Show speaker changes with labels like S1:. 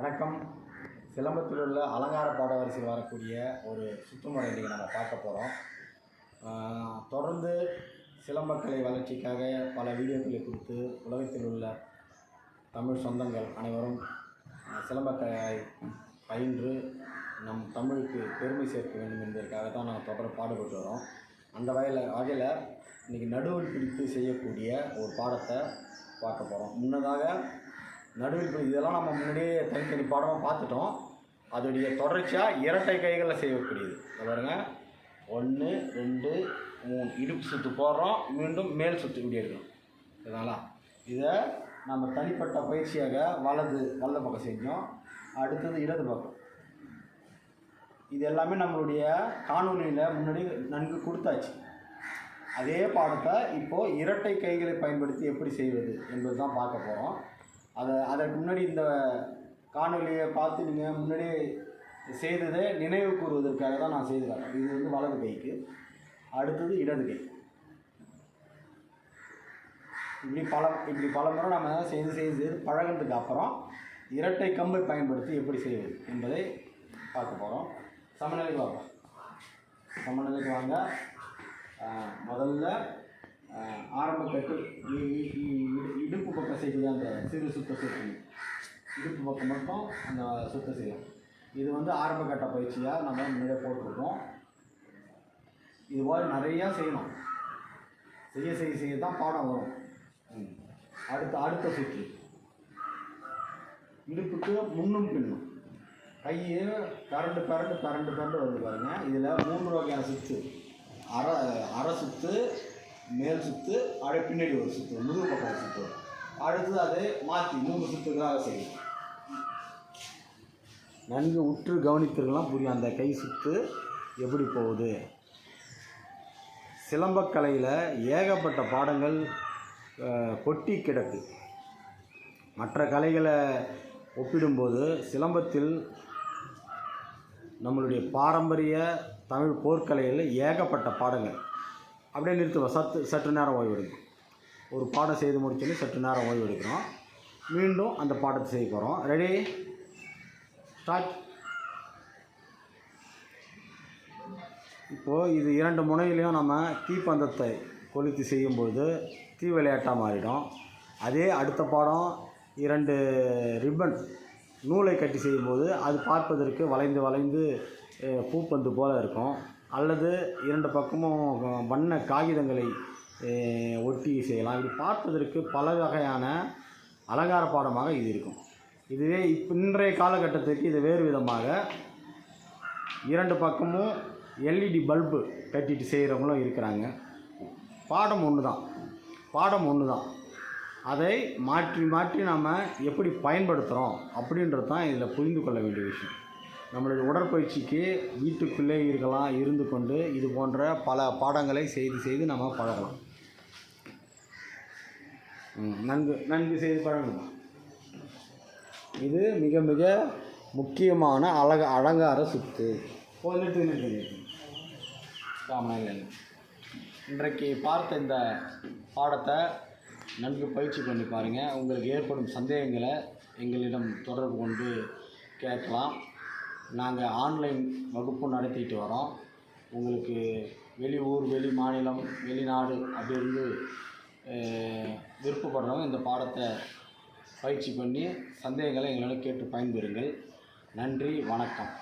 S1: வணக்கம். சிலம்பத்தில் உள்ள அலங்கார பாடவரிசையில் வரக்கூடிய ஒரு சுற்றுமுறை இன்றைக்கி நம்ம பார்க்க போகிறோம். தொடர்ந்து சிலம்பக்கலை வளர்ச்சிக்காக பல வீடியோக்களை கொடுத்து உலகத்தில் உள்ள தமிழ் சொந்தங்கள் அனைவரும் சிலம்பக்கலை பயின்று நம் தமிழுக்கு பெருமை சேர்க்க வேண்டும் என்பதற்காக தான் நாங்கள் தொடர்ந்து பாடுபட்டு வரோம். அந்த வகையில் இன்றைக்கி நடுவில் பிடித்து செய்யக்கூடிய ஒரு பாடத்தை பார்க்க போகிறோம். முன்னதாக நடுவில் பிடி இதெல்லாம் நம்ம முன்னாடியே தனித்தனி பாடமாக பார்த்துட்டோம். அதோடைய தொடர்ச்சியாக இரட்டை கைகளில் செய்யக்கூடியது. பாருங்க, 1 2 3 இடுப்பு சுற்று போடுறோம், மீண்டும் மேல் சுற்று இப்படி எடுக்கணும். இதனால இதை நம்ம தனிப்பட்ட பயிற்சியாக வலது பக்கம் செஞ்சோம். அடுத்தது இடது பக்கம். இது எல்லாமே நம்மளுடைய காணொலியில் முன்னாடி நன்கு கொடுத்தாச்சு. அதே பாடத்தை இப்போது இரட்டை கைகளை பயன்படுத்தி எப்படி செய்வது என்பது தான் பார்க்க போகிறோம். அதற்கு முன்னாடி இந்த காணொலியை பார்த்து நீங்கள் முன்னாடியே செய்ததை நினைவு கூறுவதற்காக தான் நான் செய்துக்கிறேன். இது வலது கைக்கு, அடுத்தது இடது கை. இப்படி பல முறை நம்ம செய்து பழகினதுக்கு அப்புறம் இரட்டை கம்பை பயன்படுத்தி எப்படி செய்வது என்பதை பார்க்க போகிறோம். சமநிலைக்கு வாங்க. முதல்ல ஆரம்ப கட்டு இடுப்பு பக்கம் செய்து அந்த சிறு சுத்தம் செய்யணும். இடுப்பு பக்கம் மட்டும் அந்த சுத்தம் செய்யணும். இது ஆரம்ப கட்ட பயிற்சியாக நம்ம முன்னாடியே போட்டிருக்கோம். இது போல் நிறையா செய்யணும். செய்ய தான் பாடம் வரும். அடுத்த சுற்று இடுப்புக்கு முன்னும் பின்னும் கையை பரண்டு வருது பாருங்கள். இதில் 3 வகையான சுற்று. அரை சுற்று, மேல் சுற்று, பின்னாடி ஒரு சுற்று, முதுகு பக்கம் சுற்று. அடுத்தது அதை மாற்றி 3 சுற்றுகளாக செய்யும். நன்கு உற்று கவனித்திருக்கலாம், புரியும் அந்த கை சுற்று எப்படி போகுது. சிலம்பக்கலையில் ஏகப்பட்ட பாடங்கள் கொட்டி கிடக்கு. மற்ற கலைகளை ஒப்பிடும்போது சிலம்பத்தில் நம்மளுடைய பாரம்பரிய தமிழ் போர்க்கலையில் ஏகப்பட்ட பாடங்கள். அப்படியே நிறுத்துவோம். சற்று நேரம் ஓய்வு எடுக்கும். ஒரு பாடம் செய்து முடிச்சோன்னே சற்று நேரம் ஓய்வு எடுக்கிறோம். மீண்டும் அந்த பாடத்தை செய்ய போகிறோம். Ready, start. இப்போது இது 2 முனையிலையும் நம்ம தீப்பந்தத்தை கொளுத்தி செய்யும்போது தீ விளையாட்டாக மாறிடும். அதே அடுத்த பாடம் 2 ரிப்பன் நூலை கட்டி செய்யும்போது அது பார்ப்பதற்கு வளைந்து பூப்பந்து போல் இருக்கும். அல்லது 2 பக்கமும் வண்ண காகிதங்களை ஒட்டி செய்யலாம். இப்படி பார்ப்பதற்கு பல வகையான அலங்கார பாடமாக இது இருக்கும். இதுவே இன்றைய காலகட்டத்திற்கு இது வேறு விதமாக 2 பக்கமும் எல்இடி பல்பு கட்டிட்டு செய்கிறவங்களும் இருக்கிறாங்க. பாடம் ஒன்று தான். அதை மாற்றி நம்ம எப்படி பயன்படுத்துகிறோம் அப்படின்றது தான் இதில் புரிந்து கொள்ள வேண்டிய விஷயம். நம்மளுடைய உடற்பயிற்சிக்கு வீட்டுக்குள்ளே இருந்து கொண்டு இது போன்ற பல பாடங்களை செய்து நம்ம பழகலாம். நன்கு செய்து பழகலாம். இது மிக மிக முக்கியமான அலங்கார சுத்து. இன்றைக்கு பார்த்த இந்த பாடத்தை நன்கு பயிற்சி பண்ணி பாருங்கள். உங்களுக்கு ஏற்படும் சந்தேகங்களை எங்களிடம் தொடர்பு கொண்டு கேட்கலாம். நாங்கள் ஆன்லைன் வகுப்பு நடத்திட்டு வரோம். உங்களுக்கு வெளியூர், வெளி மாநிலம், வெளிநாடு அப்படி இருந்து விருப்பப்படுறவங்க இந்த பாடத்தை பயிற்சி பண்ணி சந்தேகங்களை எங்களோட கேட்டு பயன்பெறுங்கள். நன்றி, வணக்கம்.